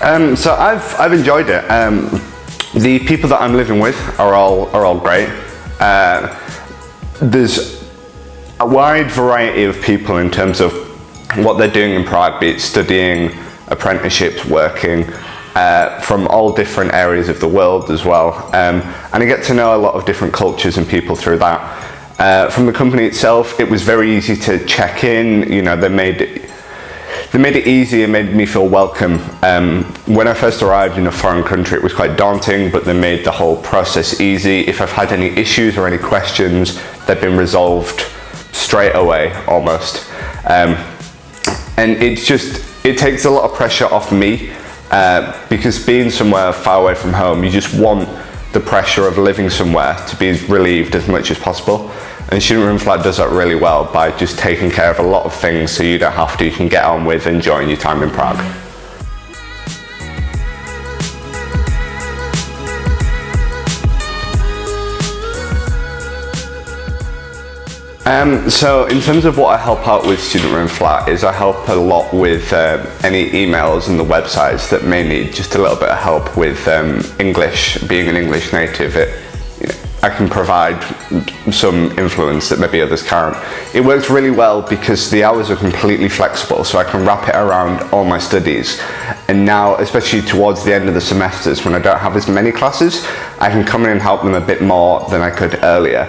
So I've enjoyed it. The people that I'm living with are all great. There's a wide variety of people in terms of what they're doing in Prague, be it studying, apprenticeships, working, from all different areas of the world as well. And I get to know a lot of different cultures and people through that. From the company itself, it was very easy to check in. You know, they made it easy and made me feel welcome. When I first arrived in a foreign country, it was quite daunting, but they made the whole process easy. If I've had any issues or any questions, they've been resolved straight away, almost. And it takes a lot of pressure off me, because being somewhere far away from home, you just want the pressure of living somewhere to be relieved as much as possible. And Student Room Flat does that really well by just taking care of a lot of things so you don't have to, you can get on with enjoying your time in Prague. So in terms of what I help out with Student Room Flat is I help a lot with any emails and the websites that may need just a little bit of help with English, being an English native. I can provide some influence that maybe others can't. It works really well because the hours are completely flexible, so I can wrap it around all my studies. And now, especially towards the end of the semesters when I don't have as many classes, I can come in and help them a bit more than I could earlier.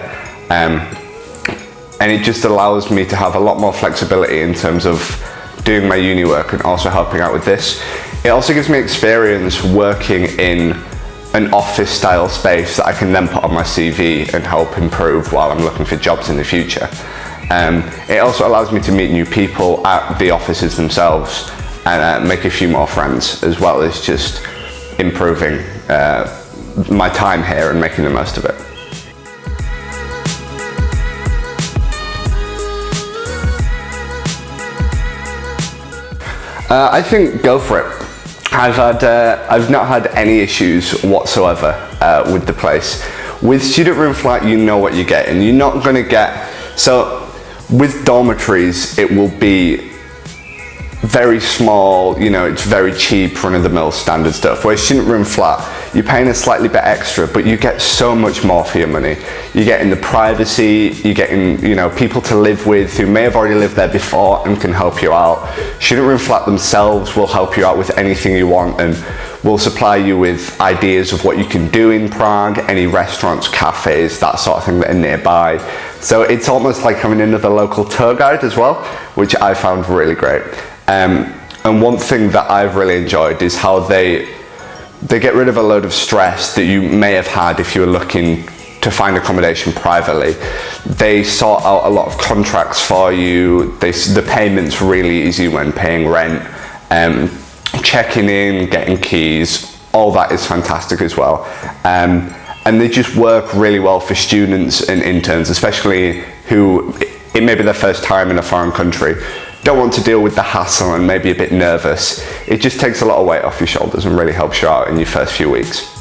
And it just allows me to have a lot more flexibility in terms of doing my uni work and also helping out with this. It also gives me experience working in an office style space that I can then put on my CV and help improve while I'm looking for jobs in the future. It also allows me to meet new people at the offices themselves and make a few more friends, as well as just improving my time here and making the most of it. I think go for it. I've not had any issues whatsoever with the place. With Student Room Flat, you know what you get, and you're not going to get. So with dormitories, it will be very small. You know, it's very cheap, run-of-the-mill standard stuff. Whereas Student Room Flat, you're paying a slightly bit extra, but you get so much more for your money. You're getting the privacy, you're getting, you know, people to live with who may have already lived there before and can help you out. Student Room Flat themselves will help you out with anything you want and will supply you with ideas of what you can do in Prague, any restaurants, cafes, that sort of thing that are nearby. So it's almost like having another local tour guide as well, which I found really great. And one thing that I've really enjoyed is how they get rid of a load of stress that you may have had if you were looking to find accommodation privately. They sort out a lot of contracts for you. The payment's really easy when paying rent. Checking in, getting keys, all that is fantastic as well. And they just work really well for students and interns, especially who it may be their first time in a foreign country, don't want to deal with the hassle and maybe a bit nervous. It just takes a lot of weight off your shoulders and really helps you out in your first few weeks.